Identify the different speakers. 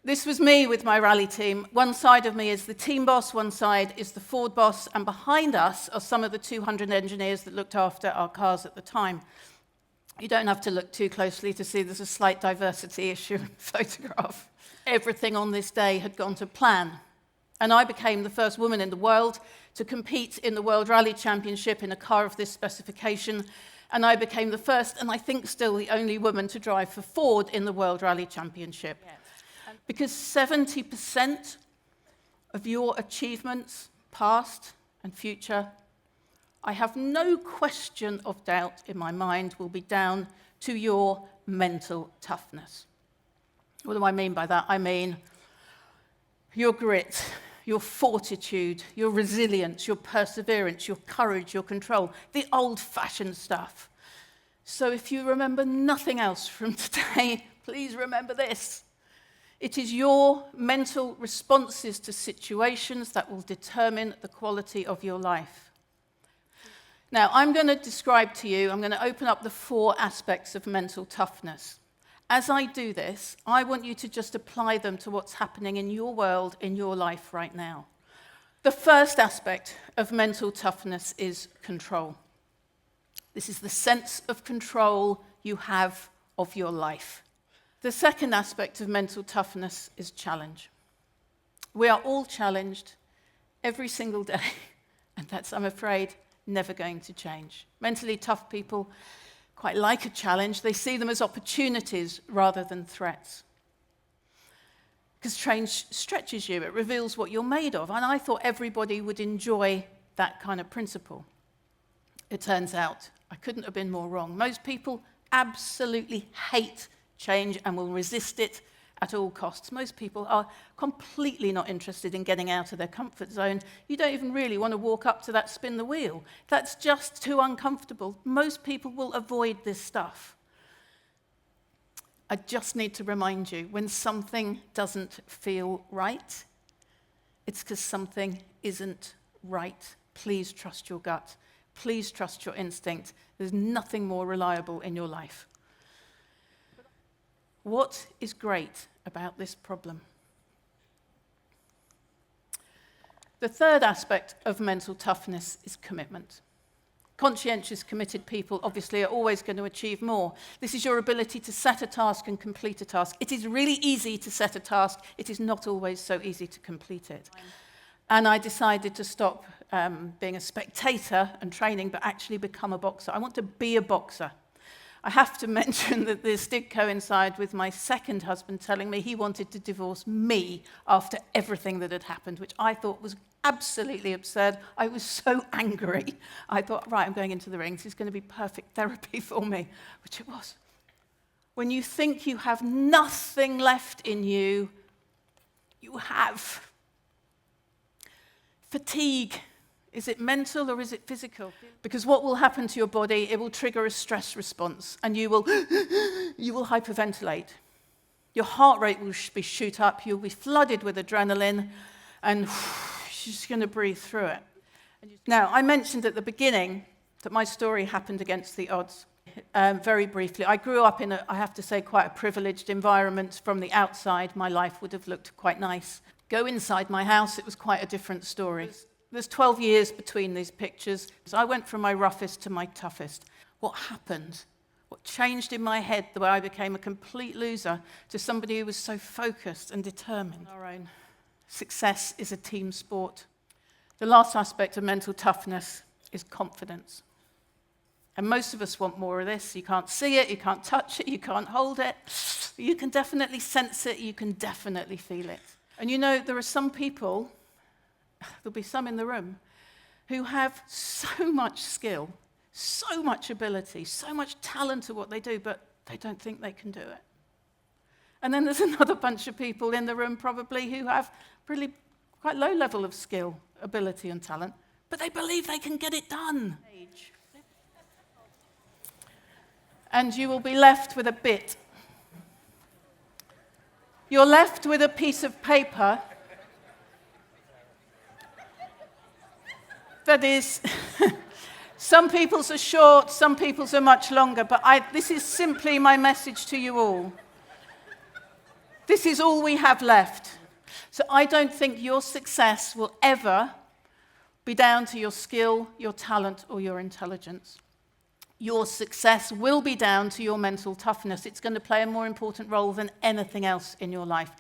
Speaker 1: This was me with my rally team. One side of me is the team boss, one side is the Ford boss, and behind us are some of the 200 engineers that looked after our cars at the time. You don't have to look too closely to see there's a slight diversity issue in the photograph. Everything on this day had gone to plan, and I became the first woman in the world to compete in the World Rally Championship in a car of this specification, and I became the first, and I think still the only woman to drive for Ford in the World Rally Championship. Yes. Because 70% of your achievements, past and future, I have no question of doubt in my mind, will be down to your mental toughness. What do I mean by that? I mean your grit, your fortitude, your resilience, your perseverance, your courage, your control, the old-fashioned stuff. So if you remember nothing else from today, please remember this. It is your mental responses to situations that will determine the quality of your life. Now, I'm going to describe to you, I'm going to open up the 4 aspects of mental toughness. As I do this, I want you to just apply them to what's happening in your world, in your life right now. The first aspect of mental toughness is control. This is the sense of control you have of your life. The second aspect of mental toughness is challenge. We are all challenged every single day, and that's, I'm afraid, never going to change. Mentally tough people quite like a challenge. They see them as opportunities rather than threats. Because change stretches you, it reveals what you're made of, and I thought everybody would enjoy that kind of principle. It turns out I couldn't have been more wrong. Most people absolutely hate change and will resist it at all costs. Most people are completely not interested in getting out of their comfort zone. You don't even really want to walk up to that spin the wheel. That's just too uncomfortable. Most people will avoid this stuff. I just need to remind you, when something doesn't feel right, it's because something isn't right. Please trust your gut. Please trust your instinct. There's nothing more reliable in your life. What is great about this problem? The third aspect of mental toughness is commitment. Conscientious, committed people obviously are always going to achieve more. This is your ability to set a task and complete a task. It is really easy to set a task. It is not always so easy to complete it. And I decided to stop being a spectator and training, but actually become a boxer. I want to be a boxer. I have to mention that this did coincide with my second husband telling me he wanted to divorce me after everything that had happened, which I thought was absolutely absurd. I was so angry. I thought, right, I'm going into the ring. This is going to be perfect therapy for me, which it was. When you think you have nothing left in you, you have. Fatigue. Is it mental or is it physical? Because what will happen to your body, it will trigger a stress response, and you will hyperventilate. Your heart rate will shoot up, you'll be flooded with adrenaline, and you're just going to breathe through it. Now, I mentioned at the beginning that my story happened against the odds. Very briefly, I grew up in, I have to say, quite a privileged environment. From the outside, my life would have looked quite nice. Go inside my house, it was quite a different story. There's 12 years between these pictures. So I went from my roughest to my toughest. What happened? What changed in my head the way I became a complete loser to somebody who was so focused and determined? Our own success is a team sport. The last aspect of mental toughness is confidence. And most of us want more of this. You can't see it, you can't touch it, you can't hold it. You can definitely sense it, you can definitely feel it. And you know, there are some people, there'll be some in the room, who have so much skill, so much ability, so much talent at what they do, but they don't think they can do it. And then there's another bunch of people in the room probably who have really quite low level of skill, ability and talent, but they believe they can get it done. And you will be left with a bit. You're left with a piece of paper that is, some people's are short, some people's are much longer, but this is simply my message to you all. This is all we have left. So I don't think your success will ever be down to your skill, your talent, or your intelligence. Your success will be down to your mental toughness. It's going to play a more important role than anything else in your life.